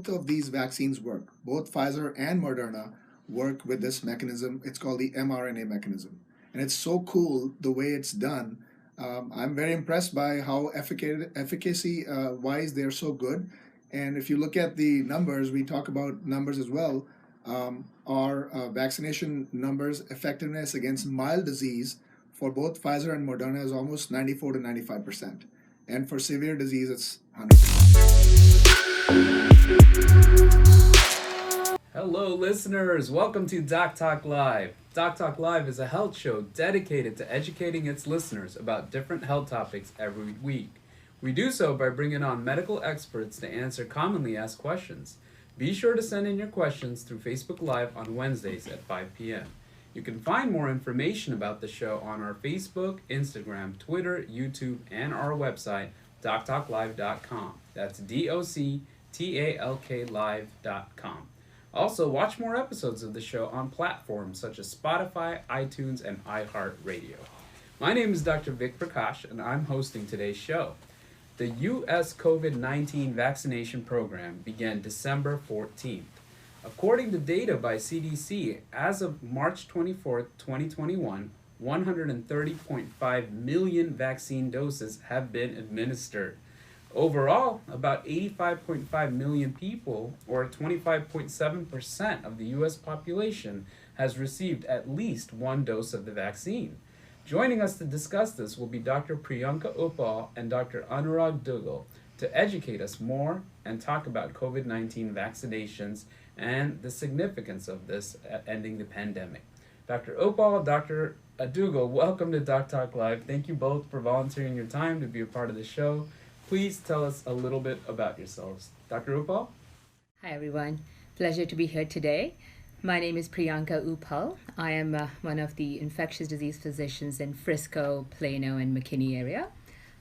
both of these vaccines work. Both Pfizer and Moderna work with this mechanism. It's called the mRNA mechanism. And it's so cool the way it's done. I'm very impressed by how efficacy wise they're so good. And if you look at the numbers, we talk about numbers as well. Our vaccination numbers, effectiveness against mild disease for both Pfizer and Moderna is almost 94 to 95%. And for severe disease, it's 100%. Hello, listeners. Welcome to Doc Talk Live. Doc Talk Live is a health show dedicated to educating its listeners about different health topics every week. We do so by bringing on medical experts to answer commonly asked questions. Be sure to send in your questions through Facebook Live on Wednesdays at 5 p.m. You can find more information about the show on our Facebook, Instagram, Twitter, YouTube, and our website, doctalklive.com. That's DOCTALK live.com. Also, watch more episodes of the show on platforms such as Spotify, iTunes, and iHeartRadio. My name is Dr. Vic Prakash, and I'm hosting today's show. The U.S. COVID-19 vaccination program began December 14th. According to data by CDC, as of March 24th, 2021, 130.5 million vaccine doses have been administered. Overall, about 85.5 million people, or 25.7% of the U.S. population, has received at least one dose of the vaccine. Joining us to discuss this will be Dr. Priyanka Uppal and Dr. Anurag Dugal to educate us more and talk about COVID-19 vaccinations and the significance of this at ending the pandemic. Dr. Uppal, Dr. Dugal, welcome to Doc Talk Live. Thank you both for volunteering your time to be a part of the show. Please tell us a little bit about yourselves. Dr. Uppal? Hi, everyone. Pleasure to be here today. My name is Priyanka Uppal. I am one of the infectious disease physicians in Frisco, Plano, and McKinney area.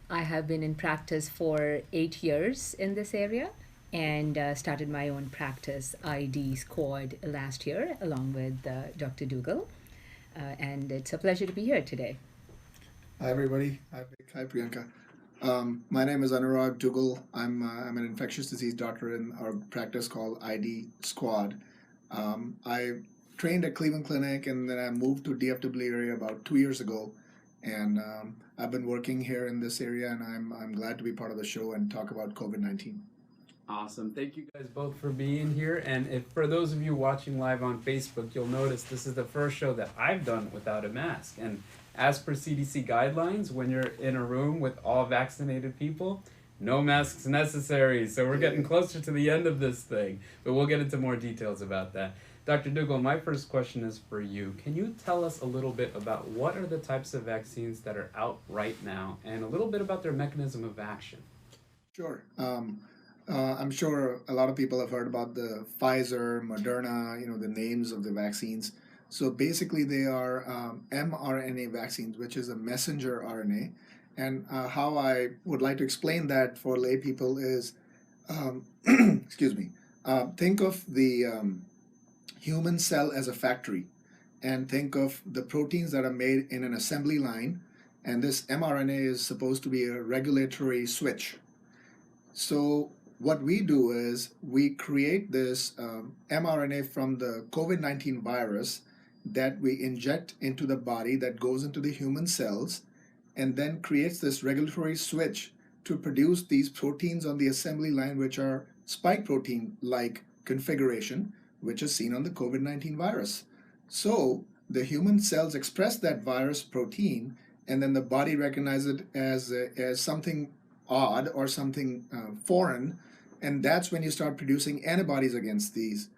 I have been in practice for 8 years in this area and started my own practice, ID Squad, last year along with Dr. Dugal. And it's a pleasure to be here today. Hi, everybody. Hi, Vic. Hi, Priyanka. My name is Anurag Dugal. I'm an infectious disease doctor in our practice called ID Squad. I trained at Cleveland Clinic and then I moved to DFW area about 2 years ago. And I've been working here in this area and I'm glad to be part of the show and talk about COVID-19. Awesome. Thank you guys both for being here. And if for those of you watching live on Facebook, you'll notice this is the first show that I've done without a mask. And as per CDC guidelines, when you're in a room with all vaccinated people, no masks necessary. So we're getting closer to the end of this thing, but we'll get into more details about that. Dr. Dugal, my first question is for you. Can you tell us a little bit about what are the types of vaccines that are out right now and a little bit about their mechanism of action? Sure. I'm sure a lot of people have heard about the Pfizer, Moderna, the names of the vaccines. So basically, they are mRNA vaccines, which is a messenger RNA. And how I would like to explain that for lay people is, excuse me, think of the human cell as a factory, and think of the proteins that are made in an assembly line. And this mRNA is supposed to be a regulatory switch. So what we do is we create this mRNA from the COVID-19 virus that we inject into the body that goes into the human cells and then creates this regulatory switch to produce these proteins on the assembly line, which are spike protein-like configuration, which is seen on the COVID-19 virus. So the human cells express that virus protein, and then the body recognizes it as something odd or something foreign, and that's when you start producing antibodies against these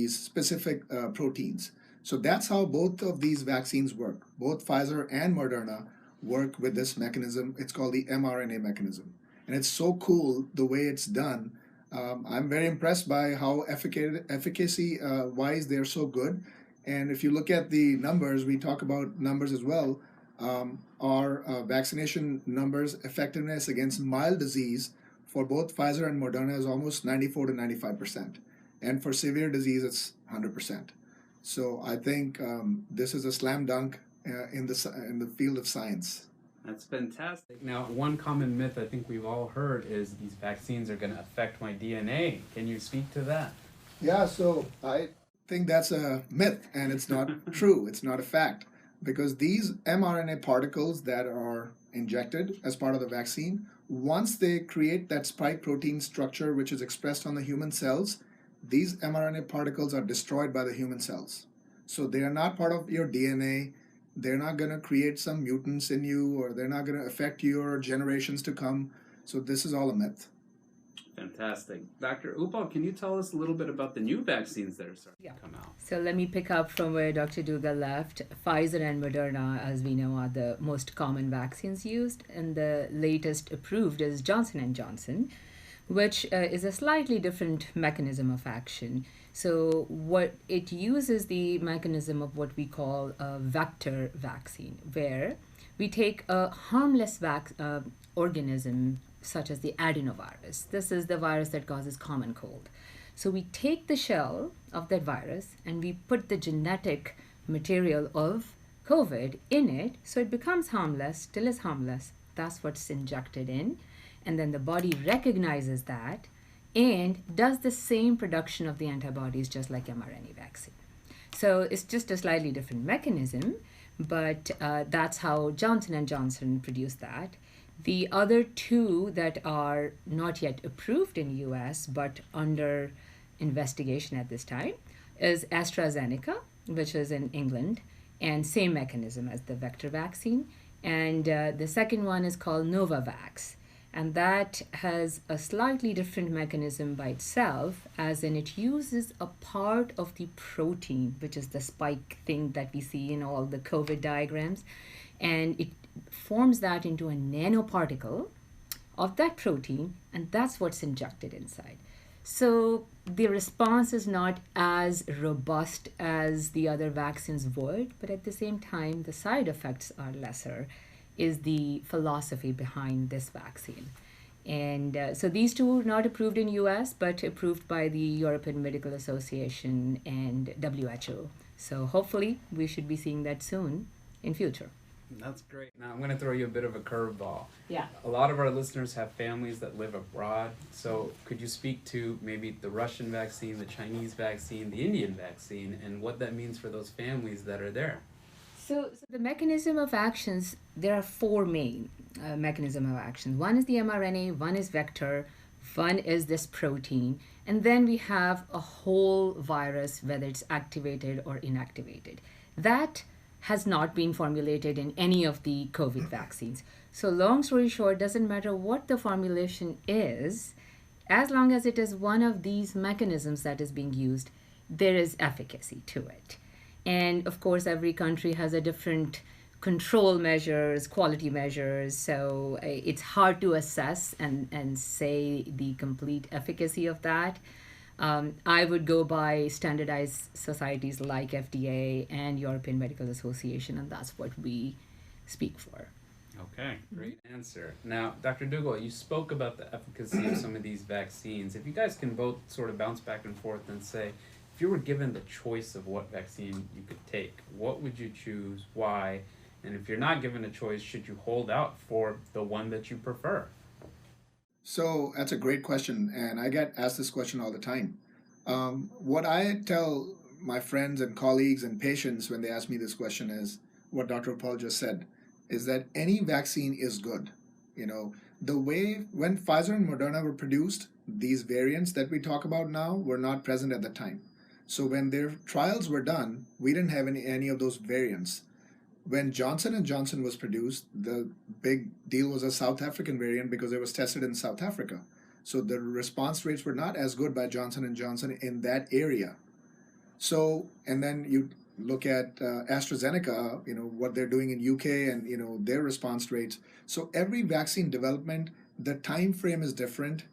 specific proteins. So that's how both of these vaccines work. Both Pfizer and Moderna work with this mechanism. It's called the mRNA mechanism. And it's so cool the way it's done. I'm very impressed by how efficacy wise they're so good. And if you look at the numbers, we talk about numbers as well. Our vaccination numbers, effectiveness against mild disease for both Pfizer and Moderna is almost 94 to 95%. And for severe disease, it's 100%. So I think this is a slam dunk in the field of science. That's fantastic. Now, one common myth I think we've all heard is these vaccines are going to affect my DNA. Can you speak to that? Yeah, so I think that's a myth and it's not true. It's not a fact because these mRNA particles that are injected as part of the vaccine, once they create that spike protein structure which is expressed on the human cells, these mRNA particles are destroyed by the human cells. So they are not part of your DNA. They're not going to create some mutants in you or they're not going to affect your generations to come. So this is all a myth. Fantastic. Dr. Upal, can you tell us a little bit about the new vaccines that are starting to come out? So let me pick up from where Dr. Dugal left. Pfizer and Moderna, as we know, are the most common vaccines used, and the latest approved is Johnson and Johnson, which is a slightly different mechanism of action. So what it uses the mechanism of what we call a vector vaccine, where we take a harmless organism such as the adenovirus. This is the virus that causes common cold. So we take the shell of that virus and we put the genetic material of COVID in it so it becomes harmless, still is harmless. That's what's injected in. And then the body recognizes that and does the same production of the antibodies just like mRNA vaccine. So it's just a slightly different mechanism, but that's how Johnson & Johnson produced that. The other two that are not yet approved in US but under investigation at this time is AstraZeneca, which is in England, and same mechanism as the vector vaccine. And the second one is called Novavax, and that has a slightly different mechanism by itself, as in it uses a part of the protein, which is the spike thing that we see in all the COVID diagrams, and it forms that into a nanoparticle of that protein, and that's what's injected inside. So the response is not as robust as the other vaccines would, but at the same time, the side effects are lesser, is the philosophy behind this vaccine. And so these two are not approved in US, but approved by the European Medical Association and WHO. So hopefully we should be seeing that soon in future. That's great. Now I'm going to throw you a bit of a curveball. Yeah. A lot of our listeners have families that live abroad. So could you speak to maybe the Russian vaccine, the Chinese vaccine, the Indian vaccine, and what that means for those families that are there? So the mechanism of actions, there are four main mechanism of actions. One is the mRNA, one is vector, one is this protein, and then we have a whole virus, whether it's activated or inactivated. That has not been formulated in any of the COVID vaccines. So long story short, doesn't matter what the formulation is, as long as it is one of these mechanisms that is being used, there is efficacy to it. And of course, every country has a different control measures, quality measures, so it's hard to assess and say the complete efficacy of that. I would go by standardized societies like FDA and European Medical Association, and that's what we speak for. Okay, great answer. Now, Dr. Dugal, you spoke about the efficacy of some of these vaccines. If you guys can both sort of bounce back and forth and say, if you were given the choice of what vaccine you could take, what would you choose, why? And if you're not given a choice, should you hold out for the one that you prefer? So that's a great question, and I get asked this question all the time. What I tell my friends and colleagues and patients when they ask me this question is what Dr. Paul just said, is that any vaccine is good. You know, the way when Pfizer and Moderna were produced, these variants that we talk about now were not present at the time. So when their trials were done, we didn't have any of those variants. When Johnson & Johnson was produced, the big deal was a South African variant because it was tested in South Africa. So the response rates were not as good by Johnson & Johnson in that area. So, and then you look at AstraZeneca, you know, what they're doing in UK and, you know, their response rates. So every vaccine development, the time frame is different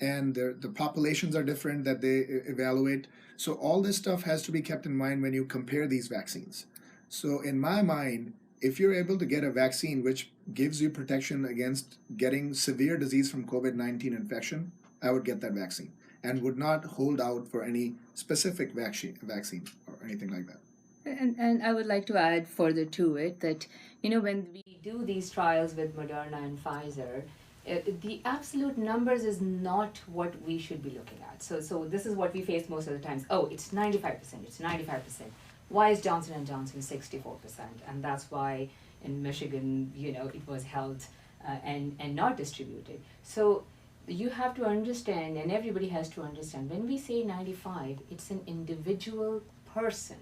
and the populations are different that they evaluate. So all this stuff has to be kept in mind when you compare these vaccines. So in my mind, if you're able to get a vaccine which gives you protection against getting severe disease from COVID-19 infection, I would get that vaccine and would not hold out for any specific vaccine or anything like that. And I would like to add further to it that, you know, when we do these trials with Moderna and Pfizer, the absolute numbers is not what we should be looking at. So this is what we face most of the times. Oh, it's 95%. It's 95%. Why is Johnson and Johnson 64%? And that's why in Michigan, it was held and not distributed. So you have to understand, and everybody has to understand, when we say 95, it's an individual person.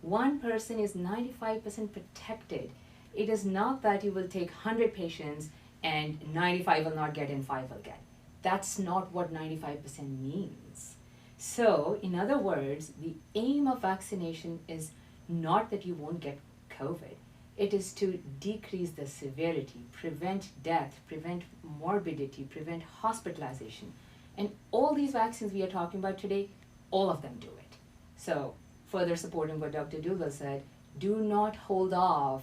One person is 95% protected. It is not that you will take 100 patients and 95 will not get and 5 will get. That's not what 95% means. So, in other words, the aim of vaccination is not that you won't get COVID. It is to decrease the severity, prevent death, prevent morbidity, prevent hospitalization. And all these vaccines we are talking about today, all of them do it. So, further supporting what Dr. Dougal said, do not hold off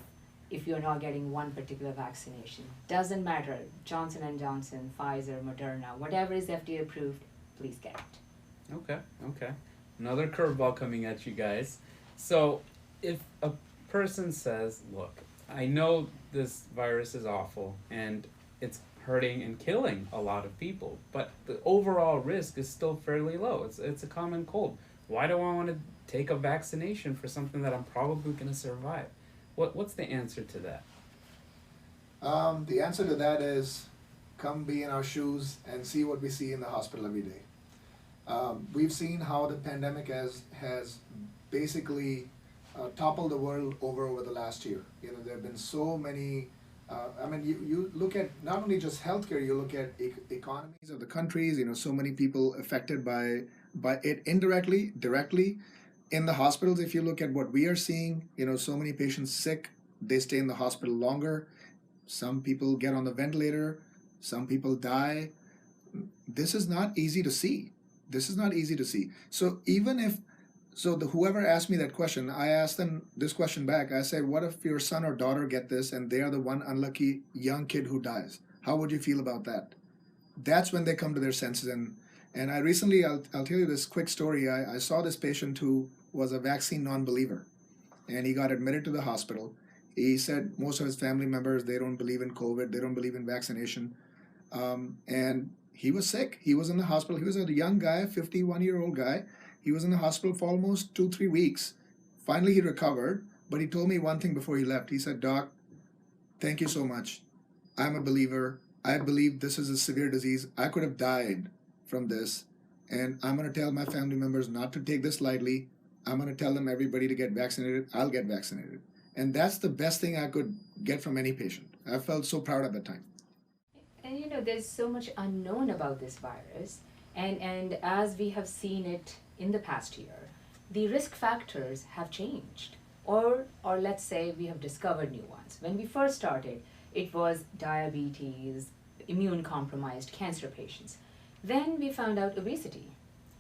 if you're not getting one particular vaccination. Doesn't matter, Johnson & Johnson, Pfizer, Moderna, whatever is FDA approved, please get it. Okay. Another curveball coming at you guys. So, if a person says, look, I know this virus is awful and it's hurting and killing a lot of people, but the overall risk is still fairly low. It's a common cold. Why do I want to take a vaccination for something that I'm probably going to survive? What's the answer to that? The answer to that is come be in our shoes and see what we see in the hospital every day. We've seen how the pandemic has basically toppled the world over the last year. There have been so many. You look at not only just healthcare, you look at economies of the countries. So many people affected by it indirectly, directly. In the hospitals, if you look at what we are seeing, so many patients sick, they stay in the hospital longer. Some people get on the ventilator, some people die. This is not easy to see. So whoever asked me that question, I asked them this question back. I said, what if your son or daughter get this and they are the one unlucky young kid who dies? How would you feel about that? That's when they come to their senses. And I recently, I'll tell you this quick story. I saw this patient who was a vaccine non-believer, and he got admitted to the hospital. He said most of his family members, they don't believe in COVID, they don't believe in vaccination. And he was sick. He was in the hospital. He was a young guy, 51-year-old guy. He was in the hospital for almost 2-3 weeks. Finally, he recovered, but he told me one thing before he left. He said, Doc, thank you so much. I'm a believer. I believe this is a severe disease. I could have died from this, and I'm going to tell my family members not to take this lightly. I'm going to tell them everybody to get vaccinated. I'll get vaccinated. And that's the best thing I could get from any patient. I felt so proud at the time. And there's so much unknown about this virus, and as we have seen it in the past year, the risk factors have changed, or let's say we have discovered new ones. When we first started, it was diabetes, immune compromised cancer patients. Then we found out obesity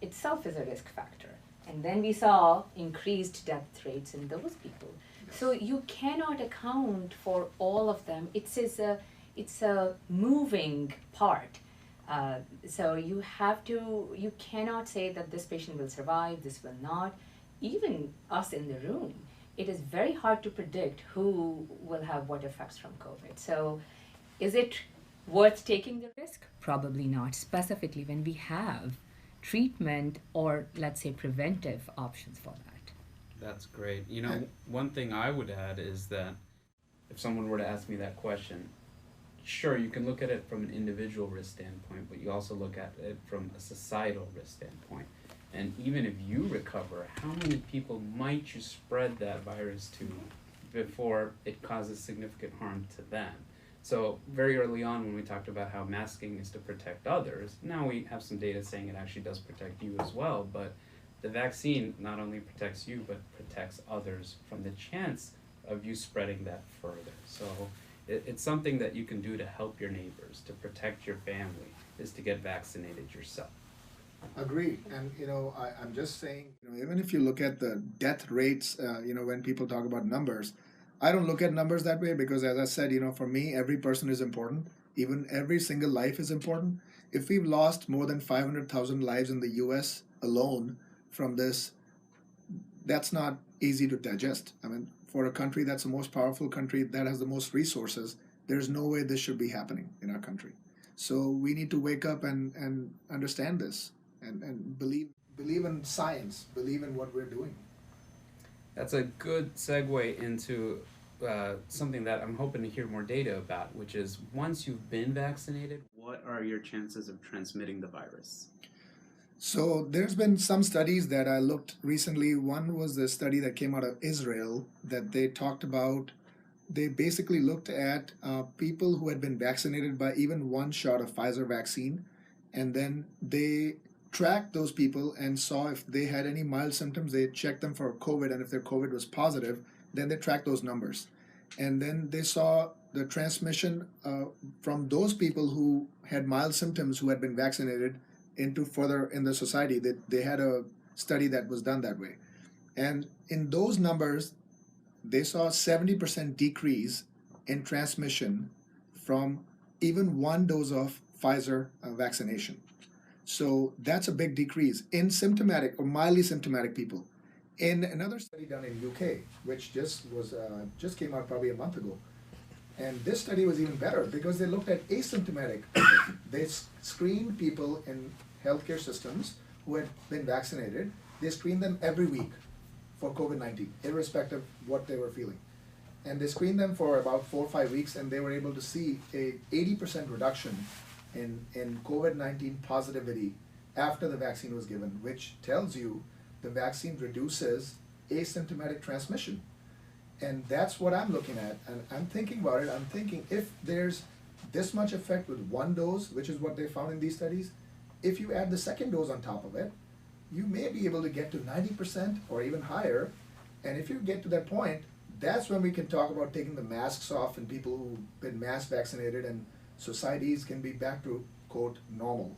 itself is a risk factor, and then we saw increased death rates in those people. So you cannot account for all of them. It's a moving part. So you cannot say that this patient will survive, this will not. Even us in the room, it is very hard to predict who will have what effects from COVID. So is it worth taking the risk? Probably not, specifically when we have treatment or, let's say, preventive options for that. That's great. One thing I would add is that if someone were to ask me that question, sure, you can look at it from an individual risk standpoint, but you also look at it from a societal risk standpoint. And even if you recover, how many people might you spread that virus to before it causes significant harm to them? So very early on when we talked about how masking is to protect others, now we have some data saying it actually does protect you as well, but the vaccine not only protects you, but protects others from the chance of you spreading that further. So it's something that you can do to help your neighbors, to protect your family, is to get vaccinated yourself. Agreed. And, I'm just saying, even if you look at the death rates, when people talk about numbers, I don't look at numbers that way because, as I said, for me, every person is important. Even every single life is important. If we've lost more than 500,000 lives in the U.S. alone from this, that's not easy to digest. for a country that's the most powerful country that has the most resources, there's no way this should be happening in our country. So we need to wake up and understand this and believe in science, believe in what we're doing. That's a good segue into something that I'm hoping to hear more data about, which is once you've been vaccinated, what are your chances of transmitting the virus? So there's been some studies that I looked recently. One was the study that came out of Israel that they talked about. They basically looked at people who had been vaccinated by even one shot of Pfizer vaccine, and then they tracked those people and saw if they had any mild symptoms. They checked them for COVID, and if their COVID was positive, then they tracked those numbers. And then they saw the transmission from those people who had mild symptoms who had been vaccinated into further in the society. They had a study that was done that way. And in those numbers, they saw a 70% decrease in transmission from even one dose of Pfizer vaccination. So that's a big decrease in symptomatic or mildly symptomatic people. In another study done in UK, which just came out probably a month ago, and this study was even better because they looked at asymptomatic people. They screened people in healthcare systems who had been vaccinated. They screened them every week for COVID-19, irrespective of what they were feeling. And they screened them for about 4 or 5 weeks, and they were able to see a 80% reduction in COVID-19 positivity after the vaccine was given, which tells you the vaccine reduces asymptomatic transmission. And that's what I'm looking at. And I'm thinking about it. I'm thinking if there's this much effect with one dose, which is what they found in these studies, if you add the second dose on top of it, you may be able to get to 90% or even higher. And if you get to that point, that's when we can talk about taking the masks off and people who've been mass vaccinated and societies can be back to, quote, normal.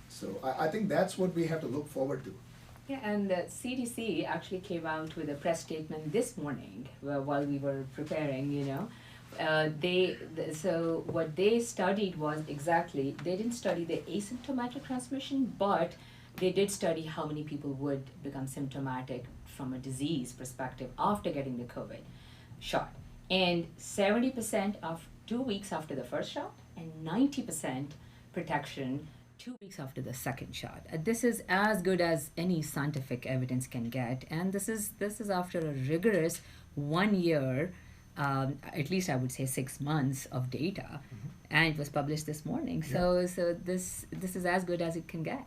So I think that's what we have to look forward to. Yeah, and the CDC actually came out with a press statement this morning while we were preparing, so what they studied was exactly, they didn't study the asymptomatic transmission, but they did study how many people would become symptomatic from a disease perspective after getting the COVID shot. And 70% of 2 weeks after the first shot and 90% protection 2 weeks after the second shot. This is as good as any scientific evidence can get, and this is after a rigorous 1 year, at least I would say 6 months of data, and it was published this morning. So this is as good as it can get.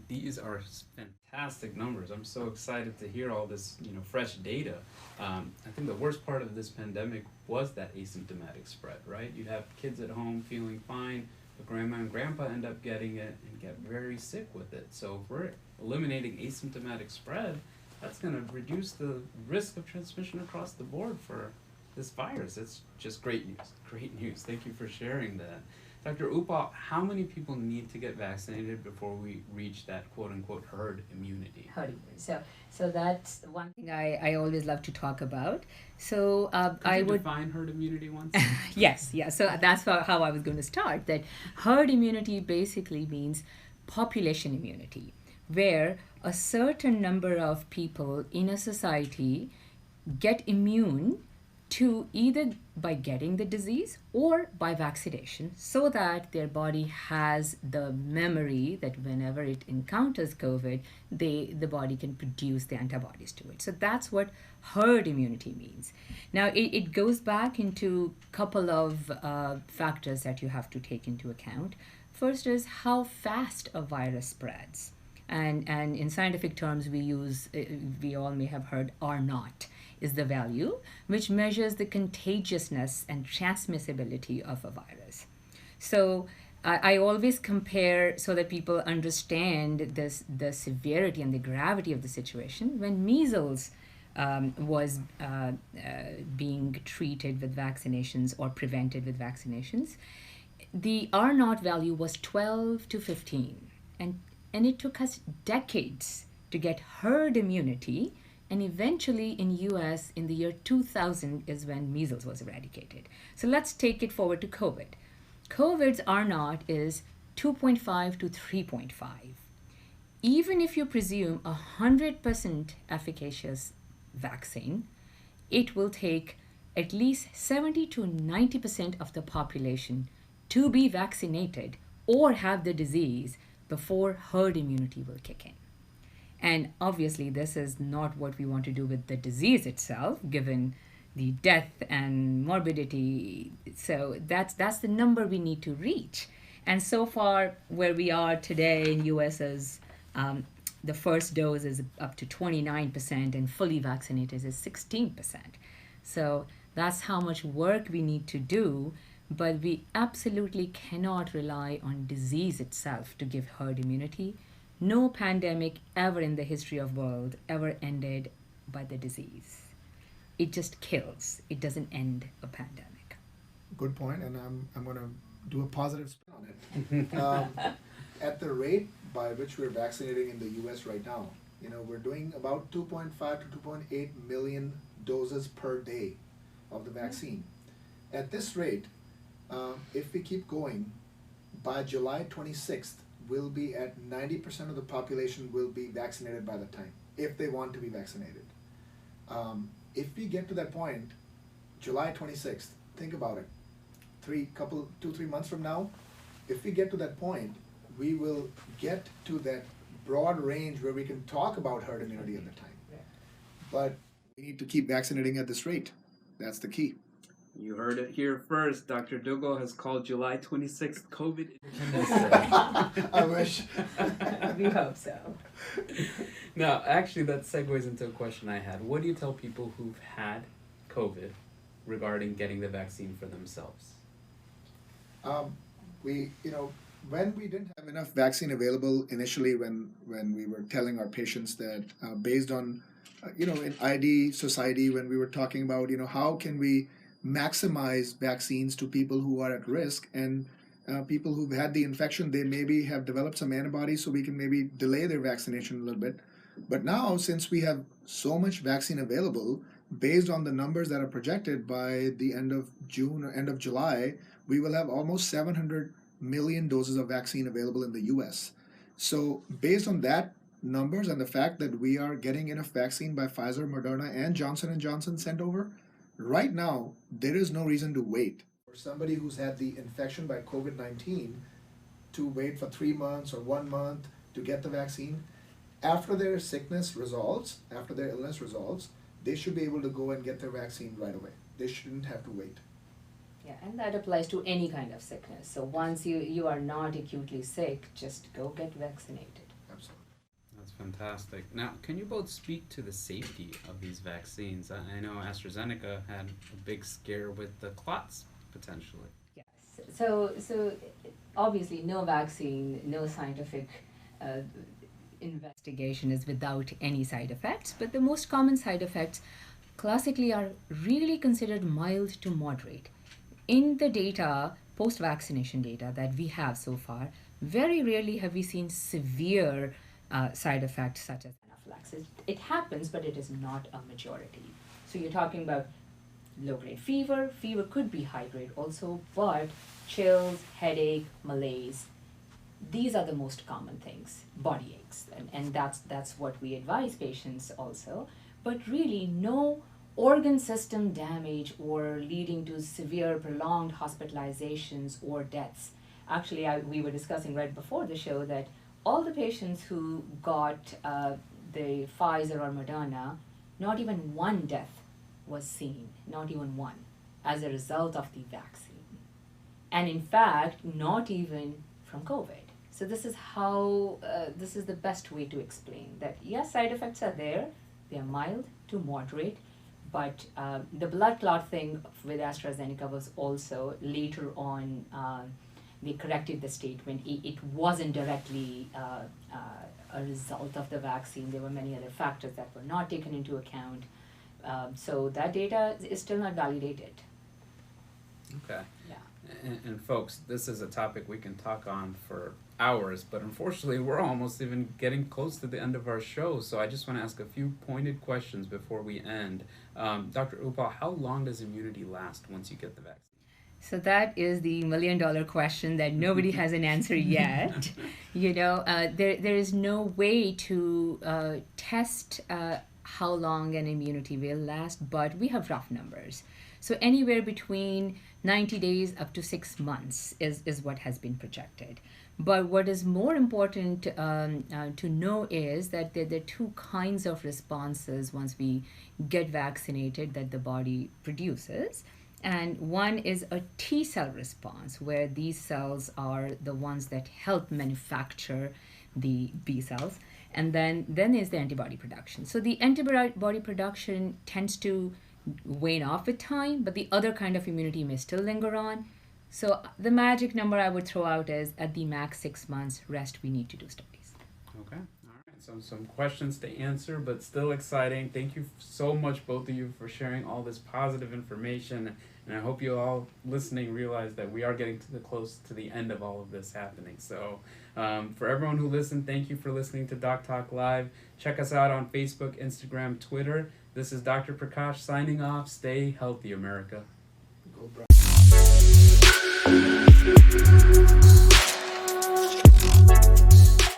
These are fantastic numbers. I'm so excited to hear all this, fresh data. I think the worst part of this pandemic was that asymptomatic spread, right? You have kids at home feeling fine, but grandma and grandpa end up getting it and get very sick with it. So if we're eliminating asymptomatic spread, that's going to reduce the risk of transmission across the board for this virus. It's just great news. Great news. Thank you for sharing that. Dr. Upal, how many people need to get vaccinated before we reach that quote-unquote herd immunity? Herd immunity. So that's one thing I always love to talk about. So Could you define herd immunity once? Yes. So that's how I was going to start. That herd immunity basically means population immunity, where a certain number of people in a society get immune to either by getting the disease or by vaccination, so that their body has the memory that whenever it encounters COVID, the body can produce the antibodies to it. So that's what herd immunity means. Now it goes back into a couple of factors that you have to take into account. First is how fast a virus spreads. And in scientific terms, we all may have heard R naught is the value, which measures the contagiousness and transmissibility of a virus. So I always compare so that people understand the severity and the gravity of the situation. When measles was being treated with vaccinations or prevented with vaccinations, the R naught value was 12 to 15. And it took us decades to get herd immunity. And eventually in US in the year 2000 is when measles was eradicated. So let's take it forward to COVID. COVID's R naught is 2.5 to 3.5. Even if you presume 100% efficacious vaccine, it will take at least 70 to 90% of the population to be vaccinated or have the disease before herd immunity will kick in. And obviously, this is not what we want to do with the disease itself, given the death and morbidity. So that's the number we need to reach. And so far, where we are today in US is the first dose is up to 29%, and fully vaccinated is 16%. So that's how much work we need to do, but we absolutely cannot rely on disease itself to give herd immunity. No pandemic ever in the history of world ever ended by the disease. It just kills. It doesn't end a pandemic. Good point, and I'm going to do a positive spin on it. At the rate by which we're vaccinating in the U.S. right now, we're doing about 2.5 to 2.8 million doses per day of the vaccine. At this rate, if we keep going, by July 26th, we'll be at 90% of the population will be vaccinated by the time, if they want to be vaccinated. If we get to that point, July 26th, think about it, 2-3 months from now, if we get to that point, we will get to that broad range where we can talk about herd immunity at the time. But we need to keep vaccinating at this rate. That's the key. You heard it here first. Dr. Dougal has called July 26th COVID Independence Day. I wish. We hope so. Now, actually, that segues into a question I had. What do you tell people who've had COVID regarding getting the vaccine for themselves? When we didn't have enough vaccine available initially, when we were telling our patients that based on, in ID society, when we were talking about, how can we maximize vaccines to people who are at risk, and people who've had the infection, they maybe have developed some antibodies, so we can maybe delay their vaccination a little bit. But now, since we have so much vaccine available, based on the numbers that are projected by the end of June or end of July, we will have almost 700 million doses of vaccine available in the US. So based on that numbers and the fact that we are getting enough vaccine by Pfizer, Moderna, and Johnson & Johnson sent over, right now, there is no reason to wait. For somebody who's had the infection by COVID-19 to wait for 3 months or 1 month to get the vaccine, after their sickness resolves, after their illness resolves, they should be able to go and get their vaccine right away. They shouldn't have to wait. Yeah, and that applies to any kind of sickness. So once you are not acutely sick, just go get vaccinated. Absolutely. That's fantastic. Now, can you both speak to the safety of these vaccines? I know AstraZeneca had a big scare with the clots, potentially. Yes. So obviously no vaccine, no scientific investigation is without any side effects, but the most common side effects classically are really considered mild to moderate. In the data, post-vaccination data that we have so far, very rarely have we seen severe side effects such as anaphylaxis. It happens, but it is not a majority. So you're talking about low-grade fever. Fever could be high-grade also, but chills, headache, malaise, these are the most common things, body aches, and that's what we advise patients also. But really, no organ system damage or leading to severe prolonged hospitalizations or deaths. Actually, we were discussing right before the show that all the patients who got the Pfizer or Moderna, not even one death was seen, not even one, as a result of the vaccine. And in fact, not even from COVID. So this is how, this is the best way to explain that yes, side effects are there, they are mild to moderate, but the blood clot thing with AstraZeneca was also later on, they corrected the statement. It wasn't directly a result of the vaccine. There were many other factors that were not taken into account. So that data is still not validated. Okay. Yeah. And folks, this is a topic we can talk on for hours, but unfortunately we're almost even getting close to the end of our show, so I just want to ask a few pointed questions before we end. Dr. Upal, how long does immunity last once you get the vaccine? So that is the million-dollar question that nobody has an answer yet. There is no way to test how long an immunity will last, but we have rough numbers. So anywhere between 90 days up to 6 months is what has been projected. But what is more important to know is that there are two kinds of responses once we get vaccinated that the body produces. And one is a T cell response, where these cells are the ones that help manufacture the B cells. And then is the antibody production. So the antibody production tends to wane off with time, but the other kind of immunity may still linger on. So the magic number I would throw out is at the max 6 months, rest we need to do studies. Okay. All right. So some questions to answer, but still exciting. Thank you so much, both of you, for sharing all this positive information. And I hope you all listening realize that we are getting close to the end of all of this happening. So for everyone who listened, thank you for listening to Doc Talk Live. Check us out on Facebook, Instagram, Twitter. This is Dr. Prakash signing off. Stay healthy, America. Go, bro.